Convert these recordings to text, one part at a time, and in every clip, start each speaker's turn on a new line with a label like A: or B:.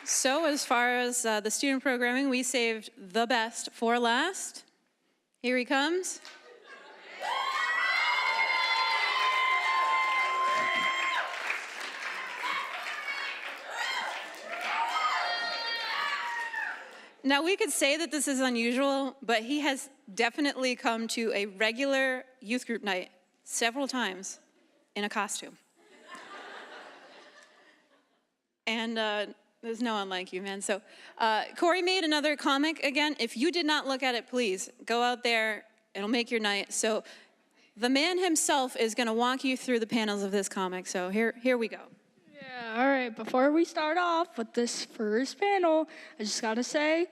A: So as far as the student programming, we saved the best for last. Here he comes. Now, we could say that this is unusual, but he has definitely come to a regular youth group night several times in a costume. And there's no one like you, man. So Corey made another comic again. If you did not look at it, please go out there. It'll make your night. So the man himself is going to walk you through the panels of this comic. So here we go.
B: Yeah, all right. Before we start off with this first panel, I just got to say,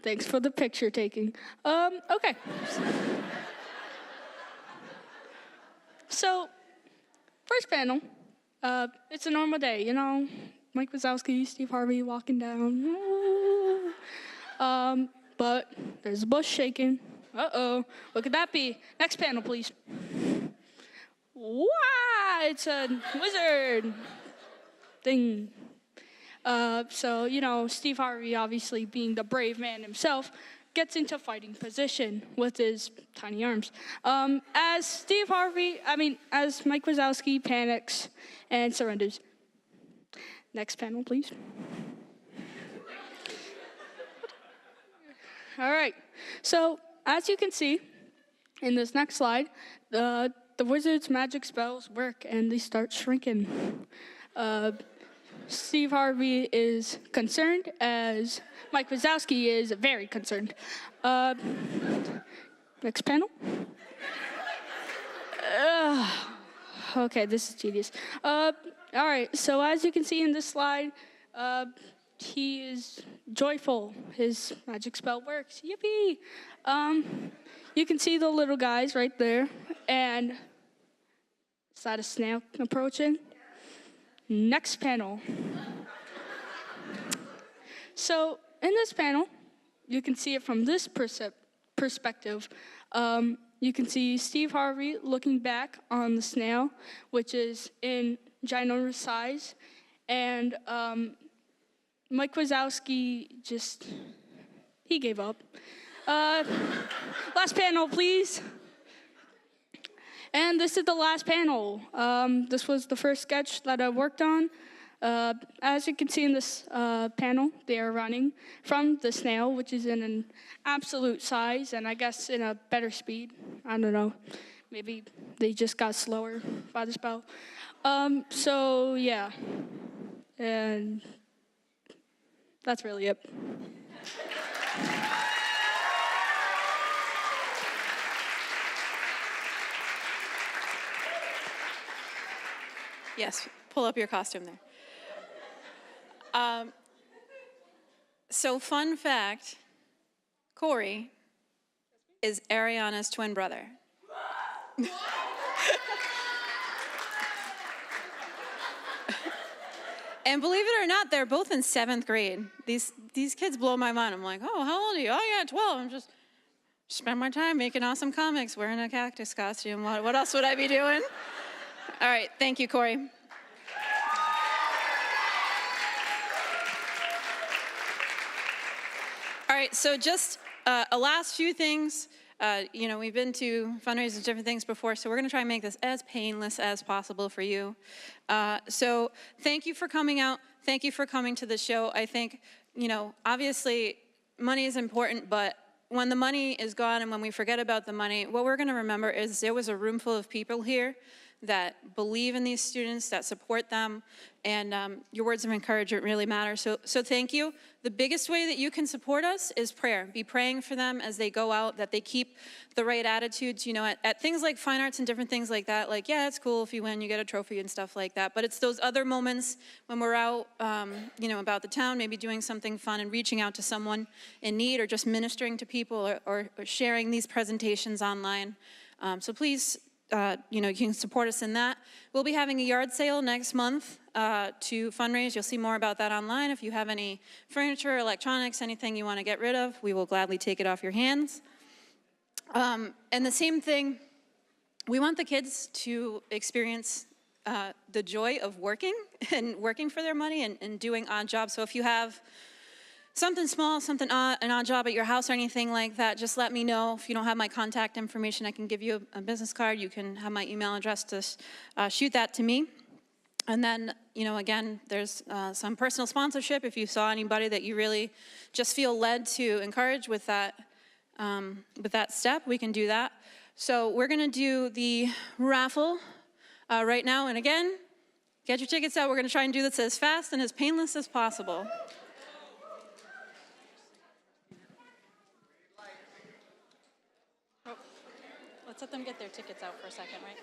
B: thanks for the picture taking. Okay. So, first panel, it's a normal day, you know, Mike Wazowski, Steve Harvey walking down. But there's a bush shaking. Uh-oh, what could that be? Next panel, please. Wow, it's a wizard thing. So, you know, Steve Harvey, obviously being the brave man himself, gets into fighting position with his tiny arms. As Mike Wazowski panics and surrenders. Next panel, please. All right, so as you can see in this next slide, the wizard's magic spells work and they start shrinking. Steve Harvey is concerned as Mike Wazowski is very concerned. Next panel. Okay, this is tedious. All right, so as you can see in this slide, he is joyful. His magic spell works. Yippee! You can see the little guys right there. And is that a snail approaching? Next panel. So in this panel, you can see it from this perspective. You can see Steve Harvey looking back on the snail, which is in ginormous size. And Mike Wazowski he gave up. Last panel, please. And this is the last panel. This was the first sketch that I worked on. As you can see in this panel, they are running from the snail, which is in an absolute size, and I guess in a better speed. I don't know. Maybe they just got slower by the spell. So, yeah. And that's really it.
A: Yes, pull up your costume there. So fun fact, Corey is Ariana's twin brother. And believe it or not, they're both in 7th grade. These kids blow my mind. I'm like, oh, how old are you? Oh, yeah, 12. I'm just spend my time making awesome comics, wearing a cactus costume. What else would I be doing? All right, thank you, Corey. All right, so just a last few things. We've been to fundraisers, different things before, so we're going to try and make this as painless as possible for you. So thank you for coming out. Thank you for coming to the show. I think, obviously money is important, but when the money is gone and when we forget about the money, what we're going to remember is there was a room full of people here that believe in these students, that support them, and your words of encouragement really matter. So thank you. The biggest way that you can support us is prayer. Be praying for them as they go out, that they keep the right attitudes, at things like fine arts and different things like that. Like, yeah, it's cool if you win, you get a trophy and stuff like that. But it's those other moments when we're out, about the town, maybe doing something fun and reaching out to someone in need or just ministering to people or sharing these presentations online. So please, you can support us in that. We'll be having a yard sale next month to fundraise. You'll see more about that online. If you have any furniture, electronics, anything you want to get rid of, we will gladly take it off your hands. And the same thing, we want the kids to experience the joy of working and working for their money and doing odd jobs. So if you have something small, something odd, an odd job at your house or anything like that, just let me know. If you don't have my contact information, I can give you a business card. You can have my email address to shoot that to me. And then, again, there's some personal sponsorship. If you saw anybody that you really just feel led to encourage with that step, we can do that. So we're going to do the raffle right now. And again, get your tickets out. We're going to try and do this as fast and as painless as possible. Oh, let's let them get their tickets out for a second, right?